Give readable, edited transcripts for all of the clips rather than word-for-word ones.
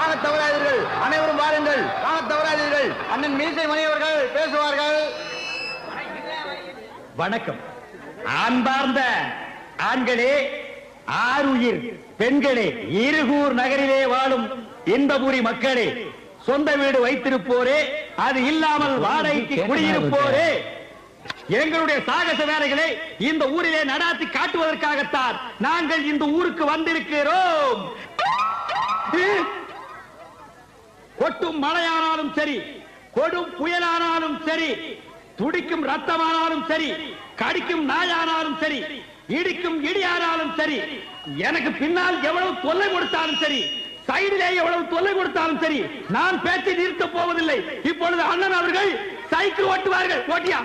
காண தவறாதீர்கள், அனைவரும் வாருங்கள், காண தவறாதீர்கள். அண்ணன் மீசை மணி அவர்கள் பேசுவார்கள். வணக்கம். அன்பார்ந்த ஆண்களே, ஆருயிர் பெண்களே, இருகூர் நகரிலே வாழும் இன்பபுரி மக்களே, சொந்த வீடு வைத்திருப்போரே, அது இல்லாமல் வாடகைக்கு குடியிருப்போரே, எங்களுடைய சாகச வேலைகளை இந்த ஊரிலே நடாத்தி காட்டுவதற்காகத்தான் நாங்கள் இந்த ஊருக்கு வந்திருக்கிறோம். கொட்டும் மழையானாலும் சரி, கொடும் புயலானாலும் சரி, துடிக்கும் ரத்தமானாலும் சரி, கடிக்கும் நாயானாலும் சரி, இடிக்கும் இடியானாலும் சரி, எனக்கு பின்னால் எவ்வளவு தொல்லை கொடுத்தாலும் சரி, சைடிலே எவ்வளவு தொல்லை கொடுத்தாலும் சரி, நான் பேச்சை நிறுத்த போவதில்லை. இப்பொழுது அண்ணன் அவர்கள் சைக்கிள் ஓட்டுவார்கள். ஓட்டியா?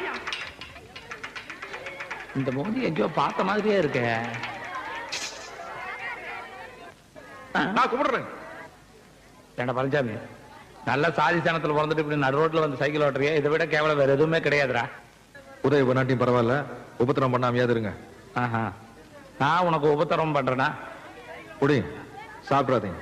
இந்த மோதி எங்கேயோ பார்த்த மாதிரியே இருக்க. நான் கும்பிடுறேன். ஏண்டா பழனிசாமி, நல்ல சாதி சனத்துல பிறந்துட்டு இப்படி நடு ரோட்ல வந்து சைக்கிள் ஓட்டுறிய, இதை விட கேவலம் வேற எதுவுமே கிடையாதுடா. உதவி பண்ணாட்டியும் பரவாயில்ல, உபத்திரம் பண்ணாமையாவது இருங்க. நான் உனக்கு உபத்திரம் பண்றேனா? குடி, சாப்பிடாதீங்க.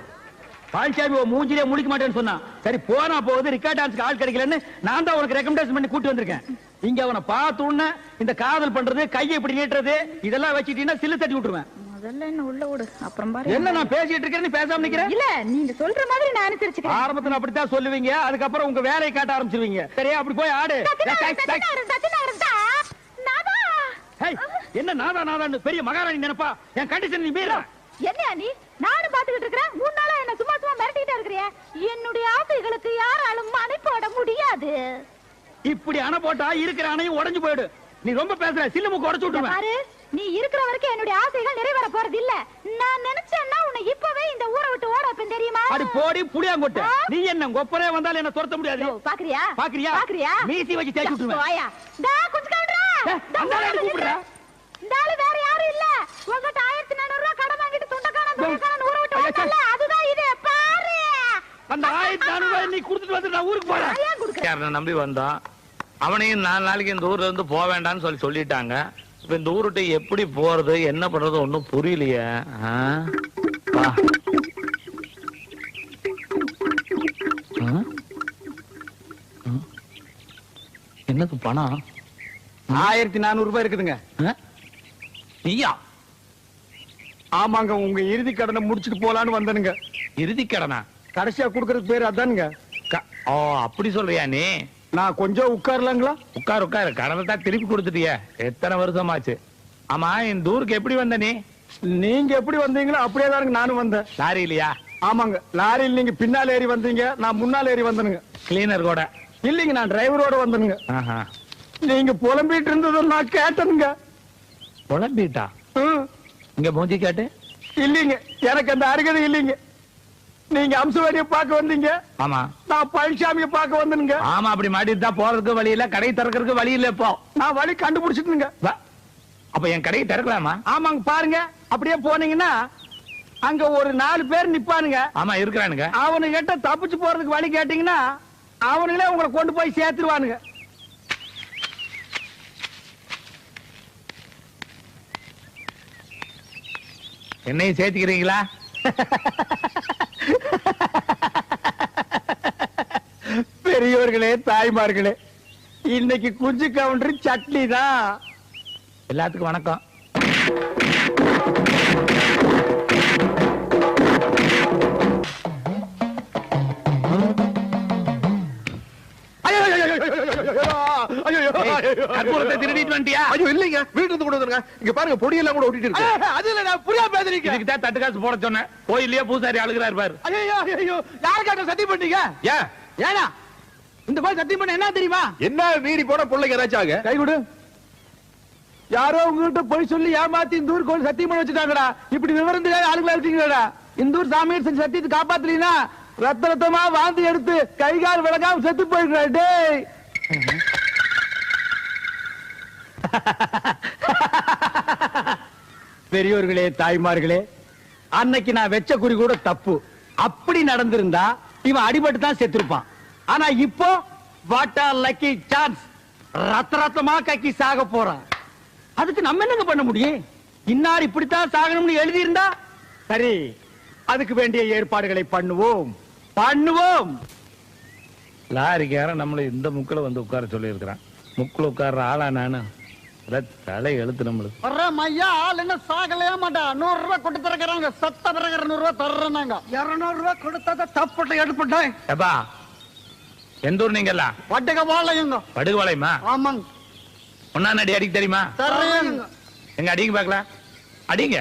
பழனிசாமி மூஞ்சிலே முடிக்க மாட்டேன்னு சொன்னா, சரி போனா போகுது, ரிக்கார்ட் டான்ஸ்க்கு ஆள் கிடைக்கலன்னு நான் தான் உனக்கு ரெக்கமெண்டேஷன் பண்ணி கூட்டி வந்திருக்கேன். இங்க அவனை பார்த்து இந்த காதல் பண்றது, கையை இப்படி நீட்டுறது, இதெல்லாம் வச்சுட்டீங்கன்னா சில்லு தட்டி விட்டுருவேன். முதல்ல என்ன உள்ள விடு, அப்புறம் பாரு. என்ன நான் பேசிட்டு இருக்கேன், நீ பேசாம நிக்கிற? இல்ல, நீங்க சொல்ற மாதிரி நான் அனுசரிச்சுக்கிறேன். ஆரம்பத்துல அப்படித்தான் சொல்லுவீங்க, அதுக்கப்புறம் உங்க வேலையை காட்ட ஆரம்பிச்சிருவீங்க. சரியா? அப்படி போய் ஆடு. என்ன நாதா நாதான்னு பெரிய மகாராணி நினைப்பா? என் கண்டிஷன் நீ மீற. என்ன நீ? நானும் பாத்துக்கிட்டு இருக்கிறேன். 3 நாளா என்ன சும்மா சும்மா மிரட்டிட்டே இருக்கிறியே. என்னுடைய ஆசைகளுக்கு யாராலும் அணை போட முடியாது. இப்படி அணை போட்டா இருக்கிற அணையும் உடைஞ்சு போயிடு. நீ ரொம்ப பேசுற, சில்லு மூக்கு உடைச்சு விட்டுருவேன். பாரு, நீ இருக்கிற வரைக்கும் என்னுடைய ஆசைகள் நிறைவேற போறது இல்ல. நான் நினைச்சேன்னா உன்னை இப்பவே இந்த ஊரை விட்டு ஓட வைப்பேன், தெரியுமா? அடி போடி புளியாங்கொட்டை. நீ என்ன கொப்பரே வந்தாலும் என்ன துரத்த முடியாது. பாக்குறியா? பாக்குறியா? பாக்குறியா? மீசி வச்சு தேய்ச்சு விட்டுருவேன். வாயா. டா கொஞ்சம் கவுண்டரா. அந்தால அடி கூப்பிடுறா. இந்தால வேற யாரும் இல்ல. உங்கட்ட 1400 ரூபாய் கடன் வாங்கிட்டு துண்டக்காரன் ஊரை விட்டு ஓடல. அதுதான் இது, பாரு. அந்த 1400 ரூபாய் நீ கொடுத்துட்டு வந்து நான் ஊருக்கு போறேன். யாரன நம்பி வந்தான். அவனையும் 4 நாளைக்கு இந்த ஊர்ல இருந்து போக வேண்டாம்னு சொல்லிட்டாங்க. இப்ப இந்த ஊருட்டு எப்படி போறது, என்ன பண்றது ஒண்ணும் புரியலையே. என்னது பணம்? 1400 ரூபாய் இருக்குதுங்க. நீயா? ஆமாங்க, உங்க இறுதி கடனை முடிச்சிட்டு போலான்னு வந்தனுங்க. இறுதி கடனா? கடைசியா குடுக்கறது பேரு அதானுங்க. ஓ, அப்படி சொல்றியா நீ? நான் கொஞ்சம் உட்காரலாங்களா? உட்காரு உட்காரு. கடனை தான் திருப்பி கொடுத்துட்டிய. எத்தனை வருஷமாச்சு? ஆமா, இந்த ஊருக்கு எப்படி வந்த நீ? நீங்க எப்படி வந்தீங்களோ அப்படியே தானுங்க நானும் வந்தேன். லாரி இல்லையா? ஆமாங்க, லாரியில் நீங்க பின்னால் ஏறி வந்தீங்க, நான் முன்னால் ஏறி வந்தனுங்க. கிளீனர் கூட? இல்லைங்க, நான் டிரைவரோட வந்தனுங்க. நீங்க புலம்பிட்டு இருந்ததை நான் கேட்டனுங்க. புலம்பிட்டா? இங்க மூஞ்சி கேட்டு? இல்லைங்க, எனக்கு அந்த அருகதை இல்லைங்க. நீங்க அம்சவாரியை பார்க்க வந்தீங்க. ஆமா. நான் பழனிசாமியை பார்க்க வந்தனுங்க. ஆமா, அப்படி மாட்டிட்டு தான் போறதுக்கு வழி இல்ல, கடை திறக்கிறதுக்கு வழி இல்ல. இப்போ நான் வழி கண்டுபிடிச்சிட்டுங்க. அப்ப என் கடையை திறக்கலாமா? ஆமாங்க, பாருங்க. அப்படியே போனீங்கன்னா அங்க ஒரு 4 பேர் நிப்பானுங்க. ஆமா, இருக்கிறானுங்க. அவனு கிட்ட தப்பிச்சு போறதுக்கு வழி கேட்டீங்கன்னா அவனுங்களே உங்களை கொண்டு போய் சேர்த்துருவானுங்க. என்னையும் சேர்த்துக்கிறீங்களா? பெரியவர்களே, தாய்மார்களே, இன்னைக்கு குஞ்சு கவுண்டர் சட்னி தான். எல்லாத்துக்கும் வணக்கம். திருடிட்டு வந்துட்டியா? ஐயோ இல்லைங்க, வீட்டுல கூட வந்துருங்க. இங்க பாருங்க, பொடியெல்லாம் கூட ஒட்டிட்டு இருக்கு. அது இல்ல, நான் புரியா பேசுறீங்க. இதுக்கு தான் தட்டு காசு போட சொன்னேன். கோயிலே பூசாரி அழுகிறாரு பாரு. ஐயோ ஐயோ, யாருக்காக சத்தியம் பண்ணீங்க? ஏன் ஏனா இந்த மாதிரி சத்தியம் பண்ண என்ன தெரியுமா? என்ன மீறி போன பிள்ளைங்க ஏதாச்சும் ஆக? கை கொடு. யாரோ உங்ககிட்ட போய் சொல்லி ஏமாத்தி இந்த ஊர் கோயில் சத்தியம் பண்ண வச்சுட்டாங்கடா. இப்படி விவரம் தெரியாத ஆளுங்களா இருக்கீங்கடா. இந்த ஊர் சாமியார் செஞ்ச சத்தியத்தை காப்பாத்தலீனா ரத்த ரத்தமா வாந்தி எடுத்து கை கால் விளக்காம செத்து போயிடுறா. டேய், பெரியோர்களே, தாய்மார்களே, அன்னைக்கு நான் வெச்ச குறி கூட தப்பு. அப்படி நடந்திருந்தா இவன் அடிபட்டு தான் செத்துருப்பான். ஆனா இப்போ வாட் ஆ லக்கி சான்ஸ், ரத்த ரத்தமா கக்கி சாக போறான். அதுக்கு நம்ம என்னங்க பண்ண முடியும்? இன்னார் இப்படித்தான் சாகணும்னு எழுதி இருந்தா சரி, அதுக்கு வேண்டிய ஏற்பாடுகளை பண்ணுவோம். பண்ணுவோம். லாரிக்காரன் நம்மள இந்த முக்கில் வந்து உட்கார சொல்லி இருக்கிறான். முக்கில் உட்கார்ற ஆளா நானு தலை எழுத்து நம்மளுக்கு. ஐயா ஆள் என்ன சாகலையா மாட்டா. 100 ரூபாய் கொடுத்து தரக்குறாங்க. சத்த பிறகு 200 ரூபாய் தர்றாங்க. 200 ரூபாய் கொடுத்தத தப்புட்டு எடுப்பட்டேன். எப்பா எந்த ஊர் நீங்க எல்லாம்? பட்டுக்க வாழையுங்க. படுகுவாளையமா? ஆமாங்க. ஒன்னா அடி அடிக்க தெரியுமா? தர்றேங்க. எங்க அடிங்க பாக்கலாம். அடிங்க.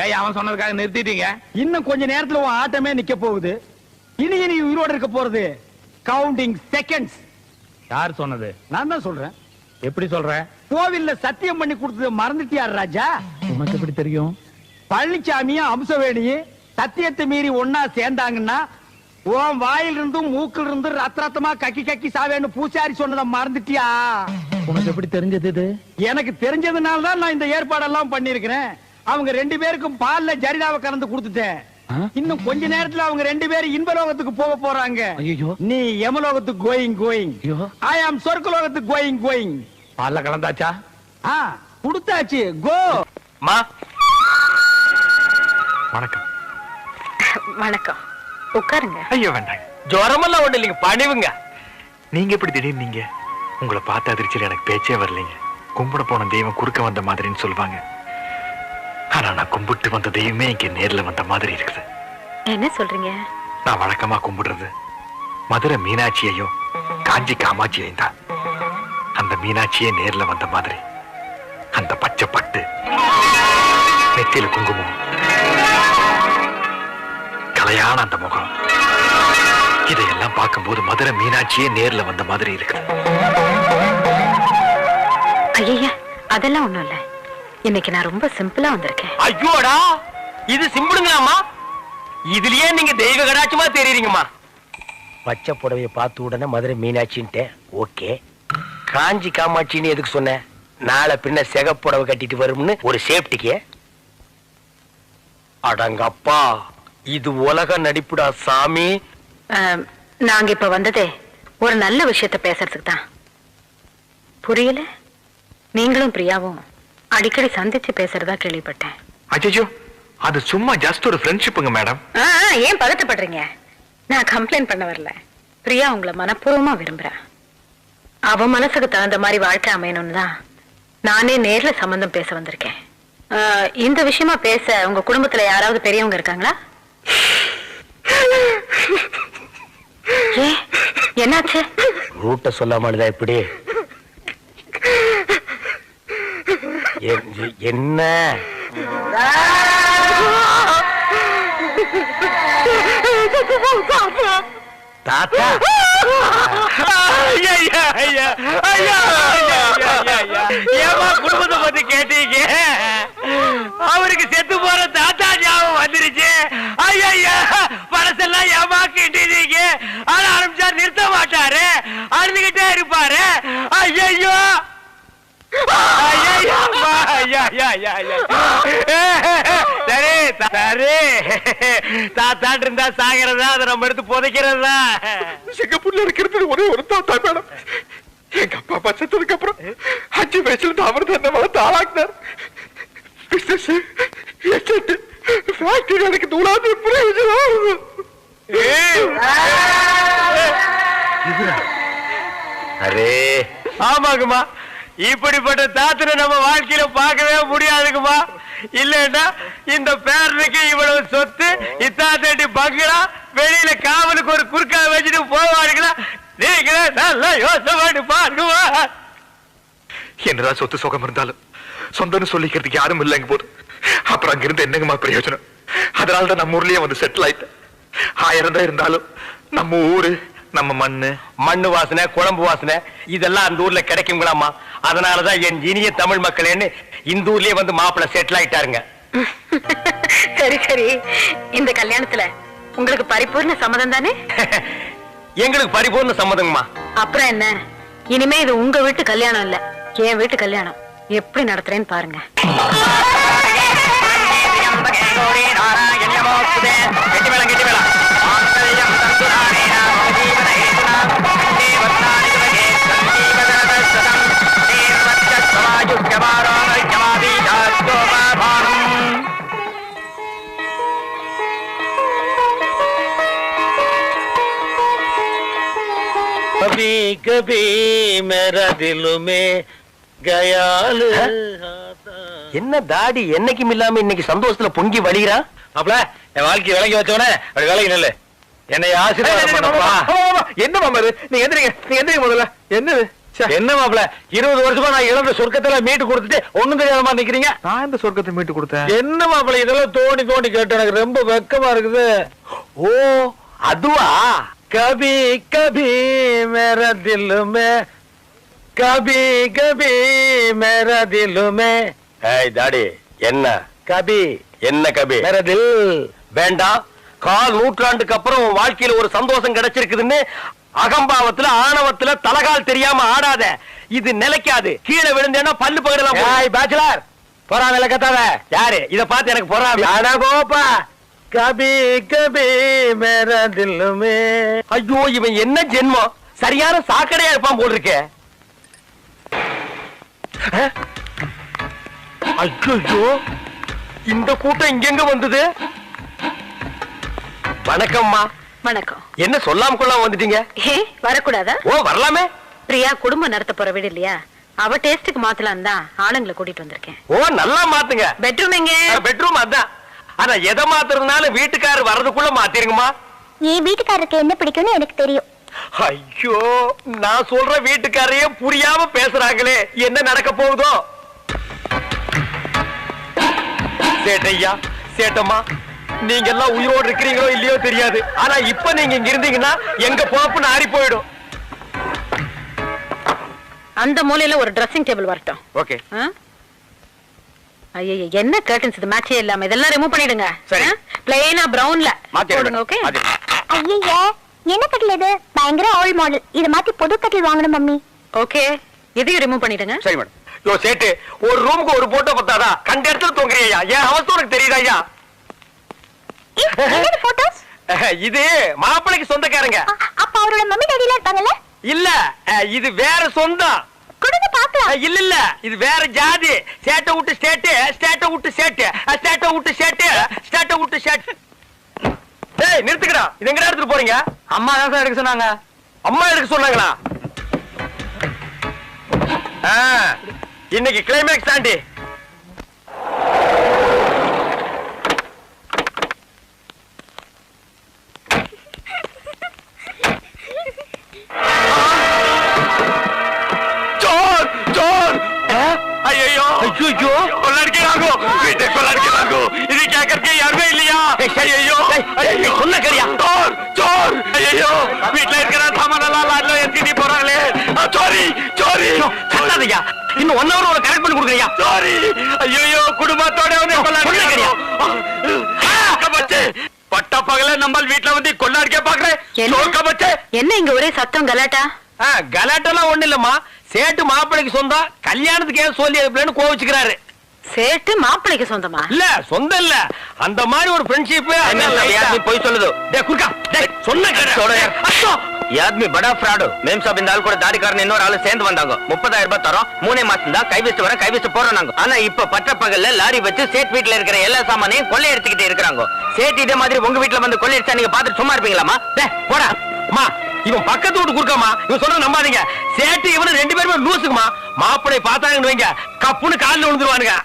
ஏய் அவன் சொன்னதுக்காக நிறுத்திட்டீங்க. இன்னும் கொஞ்ச நேரத்துல உன் ஆட்டமே நிக்க போகுது. இனி நீ உயிரோட இருக்க போறது கவுண்டிங் செகண்ட்ஸ். யார் சொன்னது? நான் தான் சொல்றேன். எப்படி சொல்ற? கோவில்ல சத்தியம் பண்ணி கொடுத்தது மறந்துட்டியார் ராஜா? உனக்கு எப்படி தெரியும்? பழனிசாமியும் அம்சவேணியும் சத்தியத்தை மீறி ஒன்னா சேர்ந்தாங்கன்னா உன் வாயில் இருந்தும் மூக்கில் இருந்து ரத்தமா கக்கி கக்கி சாவேன்னு பூசாரி சொன்னதை மறந்துட்டியா? உனக்கு எப்படி தெரிஞ்சது இது? எனக்கு தெரிஞ்சதுனால தான் நான் இந்த ஏற்பாடெல்லாம் பண்ணிருக்கிறேன். அவங்க 2 பேருக்கும் பால்ல ஜரிதாவை கலந்து கொடுத்துட்டேன். இன்னும் கொஞ்ச நேரத்துல அவங்க 2 பேரும் இன்பலோகத்துக்கு போக போறாங்க. நீ யமலோகத்துக்கு கோயிங். ஐ ஆம் சொர்க்கலோகத்துக்கு கோயிங். பால்ல கலந்தாச்சா? கொடுத்தாச்சு. கோ. மா வணக்கம். வணக்கம். உட்காருங்க. ஐயோ வேண்டாங்க. ஜுரமெல்லாம் ஒண்ணு இல்லைங்க, பணிவுங்க. நீங்க எப்படி திடீர்னு நீங்க? உங்களை பார்த்த அதிர்ச்சியில் எனக்கு பேச்சே வரலைங்க. கும்பிட போன தெய்வம் குறுக்க வந்த மாதிரின்னு சொல்லுவாங்க. ஆனா நான் கும்பிட்டு வந்த தெய்வமே இங்க நேர்ல வந்த மாதிரி இருக்குது. என்ன சொல்றீங்க? நான் வழக்கமா கும்பிடுறது மதுரை மீனாட்சியையும் காஞ்சி காமாட்சியையும் தான். அந்த மீனாட்சியே நேர்ல வந்த மாதிரி அந்த பச்சை பட்டு, நெத்தியில குங்குமம், கலையான அந்த முகம், இதையெல்லாம் பார்க்கும்போது மதுரை மீனாட்சியே நேர்ல வந்த மாதிரி இருக்குது. ஐயா அதெல்லாம் ஒண்ணும் இல்ல. இன்னைக்கு நான் ரொம்ப சிம்பிளா வந்திருக்கேன். ஐயோடா, இது சிம்பிளுங்களாமா? இதுலயே நீங்க தெய்வ கடாட்சமா தெரியுறீங்கம்மா. பச்சை புடவைய பார்த்த உடனே மதுரை மீனாட்சின்ட்டு ஓகே. காஞ்சி காமாட்சின்னு எதுக்கு சொன்ன? நாளை பின்ன சிகப்புடவை கட்டிட்டு வரும்னு ஒரு சேஃப்டிக்கு. அடங்கப்பா, இது உலக நடிப்புடா சாமி. நாங்க இப்ப வந்ததே ஒரு நல்ல விஷயத்த பேசுறதுக்கு தான். புரியல? நீங்களும் பிரியாவும் அடிக்கடி சந்திச்சு பேசுறதா கேள்விப்பட்டேன். அச்சோ, அது சும்மா ஜஸ்ட் ஒரு ஃப்ரெண்ட்ஷிப்புங்க மேடம். ஏன் பதட்டப்படுறீங்க? நான் கம்ப்ளைண்ட் பண்ண வரல. பிரியா உங்களை மனப்பூர்வமா விரும்புறா. அவ மனசுக்கு தகுந்த மாதிரி வாழ்க்கை அமையணும்னு தான் நானே நேர்ல சம்பந்தம் பேச வந்திருக்கேன். இந்த விஷயமா பேச உங்க குடும்பத்துல யாராவது பெரியவங்க இருக்காங்களா? என்னாச்சு? ரூட்ட சொல்லாமலுதா இப்படி? என்ன தாத்தா? ஏமா குடும்பத்தை பத்தி கேட்டீங்க? அவருக்கு செத்து போற தாத்தா ஞாபகம் வந்துருச்சு. ஐயா, பழசெல்லாம் ஏமா கேட்டீங்க? ஆனா ஆரம்பிச்சா நிறுத்த மாட்டாரு, அழுதுகிட்டே இருப்பாரு. ஐயோ சரி சரி, தாத்தாட்டு இருந்தா சாகிறதா, அதை நம்ம எடுத்து புதைக்கிறதா? சிங்கப்பூர்ல இருக்கிறது ஒரே ஒரு தாத்தா மேடம். எங்க அப்பா அப்பா செத்ததுக்கு அப்புறம் 5 வயசுல அவர் தான் வளர்த்து ஆளாக்குனார். ஃபேக்டரி எனக்கு நூலாவது அரே ஆமாங்கம்மா, இப்படிப்பட்ட தாத்தனை நம்ம வாழ்க்கையில பார்க்கவே முடியாதுங்கம்மா. இல்லன்னா இந்த பேரனுக்கு இவ்வளவு சொத்து, இத்தாத்தி பங்களா, வெளியில காவலுக்கு ஒரு குறுக்கா வச்சுட்டு போவாருங்களா? நீங்களே நல்லா யோசனை பாருங்கம்மா. என்னதான் சொத்து சுகம் இருந்தாலும் சொந்தம்னு சொல்லிக்கிறதுக்கு யாரும் இல்லைங்க போது அப்புறம் அங்கிருந்து என்னங்கம்மா பிரயோஜனம்? அதனாலதான் நம்ம ஊர்லயே வந்து செட்டில் ஆயிட்டேன். 1000 தான் இருந்தாலும் நம்ம ஊரு, நம்ம மண்ணு வாசனை, குழம்பு வாசனை இதெல்லாம் அந்த ஊர்ல கிடைக்குங்களாமா. அதனாலதான் என் இனிய தமிழ் மக்களேன்னு இந்த ஊர்லயே வந்து மாப்பிள்ளை செட்டில் ஆயிட்டாருங்க. சரி சரி, இந்த கல்யாணத்துல உங்களுக்கு பரிபூர்ண சம்மதம் தானே? எங்களுக்கு பரிபூர்ண சம்மதங்கம்மா. அப்புறம் என்ன, இனிமே இது உங்க வீட்டு கல்யாணம் இல்ல, என் வீட்டு கல்யாணம். எப்படி நடத்துறேன்னு பாருங்க. कभी कभी मेरा दिल में गयाल. என்ன தாடி என்னைக்கும் இல்லாம இன்னைக்கு சந்தோஷத்துல பொங்கி வழிகிறான். அப்பல என் வாழ்க்கை விலகி வச்சவனே அப்படி விலகி நில்லு. என்னை ஆசீர்வாதம் பண்ணப்பா. என்ன மாமா இது? நீங்க எந்திரிங்க முதல்ல. என்னது என்ன மாப்பிள, 20 வருஷமா நான் இழந்த சொர்க்கத்துல மீட்டு கொடுத்துட்டு ஒண்ணும் தெரியாதமா நிக்கிறீங்க. நான் இந்த சொர்க்கத்தை மீட்டு கொடுத்தேன். என்ன மாப்பிள இதெல்லாம் தோண்டி தோண்டி கேட்டு எனக்கு ரொம்ப வெக்கமா இருக்குது. ஓ அதுவா? கபி கபி மேரா தில் மே, கபி கபி மேரா தில் மே. ஏய் தாடி என்ன கபி, என்ன கபி மேரா தில் வேண்டாம். கால் நூற்றாண்டுக்கு அப்புறம் வாழ்க்கையில ஒரு சந்தோஷம் கிடைச்சிருக்குதுன்னு அகம்பாவத்துல ஆணவத்துல தலகால் தெரியாம ஆடாத. இது நிலைக்காது. கீழே விழுந்தேன்னா பல்லு பகடலாம். பேச்சுலர் பொறாம விளக்கத்தாவ யாரு இத பார்த்து எனக்கு பொறாம கோப்பா. கபி கபி மேரா தில் மே. ஐயோ இவன் என்ன ஜென்மம், சரியான சாக்கடையா இருப்பான் போல் இருக்கே. ஐயோ இந்த கூட்டம் இங்கெங்க வந்தது? வணக்கம்மா. வணக்கம். என்ன சொல்லாம கொள்ளாம வந்துட்டீங்க? வரக்கூடாதா? ஓ வரலாமே. பிரியா குடும்பம் நடத்த போற வீடு இல்லையா, அவ டேஸ்டுக்கு மாத்தலாம் தான் ஆளுங்களை கூட்டிட்டு வந்திருக்கேன். ஓ நல்லா மாத்துங்க. பெட்ரூம் எங்க? பெட்ரூம் அதான். ஆனா எதை மாத்துறதுனால வீட்டுக்காரர் வர்றதுக்குள்ள மாத்திருங்கம்மா. என் வீட்டுக்காரருக்கு என்ன பிடிக்கும்னு எனக்கு தெரியும். ஐயோ நான் சொல்ற வீட்டுக்காரையே புரியாம பேசுறாங்களே, என்ன நடக்க போகுதோ? சேட்டையா சேட்டம்மா, நீங்க எல்லாம் உயிரோடு இருக்கிறீங்களோ இல்லையோ தெரியாது. ஆனா இப்ப நீங்க இங்க இருந்தீங்கன்னா எங்க போப்புன்னு ஆறி போயிடும். அந்த மூலையில ஒரு ட்ரெஸ்ஸிங் டேபிள் வரட்டும். ஓகே. ஐயோ என்ன கர்டன்ஸ் இது மேட்சே இல்லாம, இதெல்லாம் ரிமூவ் பண்ணிடுங்க. சரி. பிளைனா பிரவுன்ல போடுங்க. ஓகே. ஐயோ என்ன கட்டில் இது? பயங்கர ஓல்ட் மாடல். இத மாத்தி புது கட்டில் வாங்கணும் மம்மி. ஓகே, இதையும் ரிமூவ் பண்ணிடுங்க. சரி மேடம். யோ சேட்டு, ஒரு ரூமுக்கு ஒரு போட்டோ பத்தாதா? கண்ட இடத்துல தூங்குறியா? ஏன் அவஸ்தை உனக்கு தெரியுதா ஐயா? என்னது போட்டோஸ்? இது மாப்பிளைக்கு சொந்தக்காரங்க. அப்ப அவரோட மம்மி டாடில இருப்பாங்கல? இல்ல இது வேற சொந்தம். கொடுங்க பாக்கலாம். இல்ல இல்ல இது வேற ஜாதி. சேட்டை விட்டு ஸ்டேட், ஸ்டேட்டை விட்டு சேட்டு, ஸ்டேட்டை விட்டு சேட்டு, ஸ்டேட்டை விட்டு சேட்டு. டேய் நிறுத்துக்கடா. இது எங்கடா எடுத்துட்டு போறீங்க? அம்மா தான் சார் எடுக்க சொன்னாங்க. அம்மா எடுக்க சொன்னாங்களா? இன்னைக்கு கிளைமேக்ஸ் தாண்டி. இன்னும் 1 hour கரெக்ட் பண்ணி கொடுக்குறியா? சாரி. ஐயோ குடும்பத்தோட வந்து பட்ட பகல நம்ம வீட்டுல வந்து கொள்ளாடிக்க பாக்குறேன். என்ன இங்க ஒரே சத்தம் கலாட்டா? கலாட்டெல்லாம் ஒண்ணு இல்லம்மா. சேட்டு மாப்பிளைக்கு சொந்தம், கல்யாணத்துக்கு ஏன் சொல்லி கோவிச்சுக்கிறாரு. சேட்டு மாப்பிளைக்கு சொந்தமா? இல்ல சொந்தம் இல்ல, அந்த மாதிரி ஒரு ஃப்ரெண்ட்ஷிப். போய் சொல்லுது ஆத்மி படா ஃப்ராடு. மேம் சாப் இந்த ஆள் கூட தாடிக்காரன் இன்னொரு ஆளு சேர்ந்து வந்தாங்க. 30,000 ரூபாய் தரோம். 3 மாசம் தான் கை வச்சு வர கை வச்சு போறாங்க. ஆனா இப்ப பட்ட பகல்ல லாரி வச்சு சேட் வீட்டுல இருக்கிற எல்லா சாமானையும் கொள்ளை எடுத்துக்கிட்டு இருக்கிறாங்க. சேட் இதே மாதிரி உங்க வீட்டுல வந்து கொள்ளை அடிச்சா நீங்க பாத்துட்டு சும்மா இருப்பீங்களாமா? போடா அம்மா. இவன் பக்கத்து வீட்டு குறுக்காமா, இவன் சொல்ற நம்பாதீங்க. சேட்டு இவனு 2 பேருமே லூசுக்குமா. மாப்பிளை பார்த்தாங்கன்னு வைங்க, கப்புன்னு காலில் விழுந்துருவானுங்க.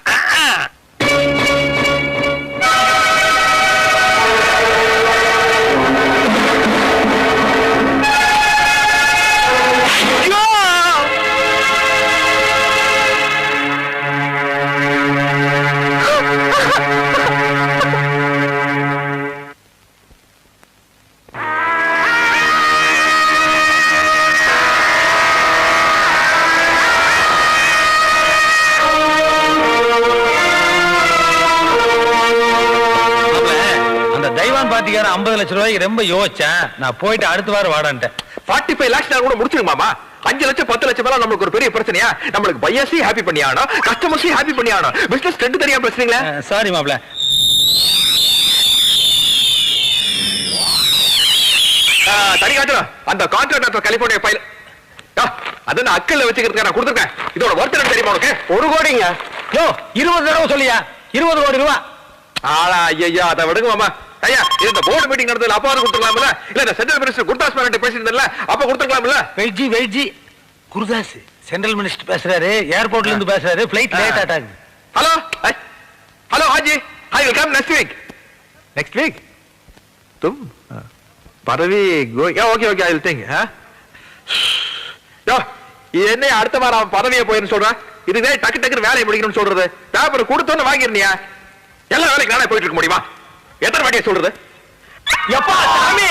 பாத்திக்கார 50 லட்சம் ரூபாய்க்கு ரொம்ப யோசிச்சேன். நான் போயிட்டு அடுத்த வாரம் வாடான்ட்டேன். 45 lakhs கூட முடிச்சிருங்க மாமா. 5 லட்சம் 10 லட்சம் மேல நம்மளுக்கு ஒரு பெரிய பிரச்சனையா? நம்மளுக்கு பையர்ஸையும் ஹாப்பி பண்ணி ஆகணும், கஸ்டமர்ஸையும் ஹாப்பி பண்ணி ஆகணும். பிசினஸ் ரெண்டு தெரியாம பேசுறீங்களா? சாரி மாப்ள. தனி காட்டுறோம் அந்த கான்ட்ராக்டர் கலிபோர்னியா ஃபைல். அதான் அக்கல்ல வச்சுக்கிறதுக்கு நான் கொடுத்துருக்கேன். இதோட ஒர்த் என்ன தெரியுமா உனக்கு? 1 கோடிங்க. யோ 20 தடவை சொல்லியா? 20 கோடி ரூபா. ஆளா ஐயா அதை விடுங்க மாமா. ஐயா இந்த போர்டு மீட்டிங் நடந்ததுல அப்பா கொடுத்துக்கலாம்ல? இல்ல இந்த சென்ட்ரல் மினிஸ்டர் குர்தாஸ் மேனன் பேசியிருந்தல அப்ப கொடுத்துக்கலாம்ல? வெயிட்ஜி குருதாஸ் சென்ட்ரல் மினிஸ்டர் பேசுறாரு, ஏர்போர்ட்ல இருந்து பேசுறாரு, ஃளைட் லேட் ஆட்டாங்க. ஹலோ ஹலோ ஹாஜி, I will come next week. Next week? तुम பதவி okay okay I will think. யோ என்ன அடுத்த வாரம் பதவியை போயிருந்து சொல்றேன். இதுவே டக்கு டக்குன்னு வேலையை முடிக்கணும்னு சொல்றது. பேப்பர் கொடுத்தோன்னு வாங்கிருந்தியா? எல்லா வேலைக்கு நானே போயிட்டு இருக்க முடியுமா? எத்தனை வாட்டியை சொல்றது? எப்பா சாமி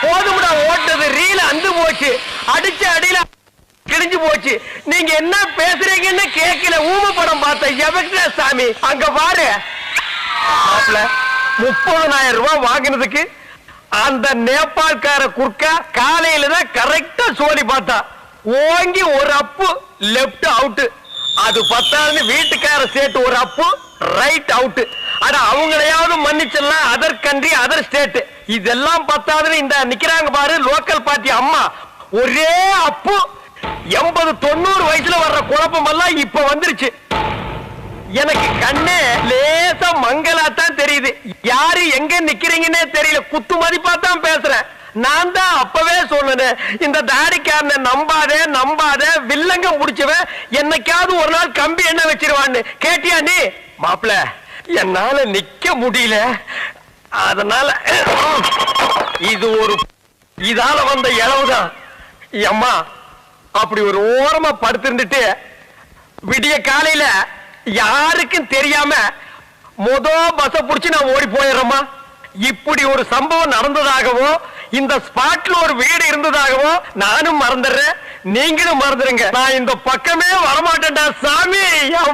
போதும்டா ஓட்டது. ரீல அந்து போச்சு, அடிச்ச அடியில கிழிஞ்சு போச்சு. நீங்க என்ன பேசுறீங்கன்னு கேட்கல. ஊம படம் பார்த்த எவக்டா சாமி. அங்க பாரு 30,000 ரூபாய் வாங்கினதுக்கு அந்த நேபாள்கார குர்க்கா காலையில தான் கரெக்டா சோழி பார்த்தா ஓங்கி ஒரு அப்பு லெப்ட் அவுட். அது பத்தாதுன்னு வீட்டுக்கார சேர்த்து ஒரு அப்பு ரைட் அவுட். அட அவங்களையாவது மன்னிச்சிடலாம், அதர் கண்ட்ரி அதர் ஸ்டேட். இதெல்லாம் பத்தாதுன்னு இந்த நிக்கிறாங்க பாரு லோக்கல் பார்ட்டி அம்மா, ஒரே அப்பு 80-90 வயசுல வர்ற குழப்பம் எல்லாம் இப்ப வந்துருச்சு. எனக்கு கண்ணே லேசா மங்கலாத்தான் தெரியுது. யாரு எங்க நிக்கிறீங்கன்னே தெரியல. குத்து மதிப்பா தான் பேசுறேன். நான் தான் அப்பவே சொன்னேன், இந்த தாடிக்காரனை நம்பாத வில்லங்க முடிச்சவன் என்னைக்காவது ஒரு நாள் கம்பி என்ன வச்சிருவான்னு. கேட்டியா நீ? மாப்பிள என்னால நிக்க முடியல, அதனால இது ஒரு இதால வந்த இளவுதான். அம்மா அப்படி ஒரு ஓரமா படுத்திருந்துட்டு விடிய காலையில யாருக்கும் தெரியாம பஸ் புடிச்சு நான் ஓடி போயிடுறேம்மா. இப்படி ஒரு சம்பவம் நடந்ததாகவோ இந்த ஸ்பாட்ல ஒரு வீடு இருந்ததாகவோ நானும் மறந்துடுறேன், நீங்களும் மறந்துடுங்க. நான் இந்த பக்கமே வரமாட்டேன்டா சாமி.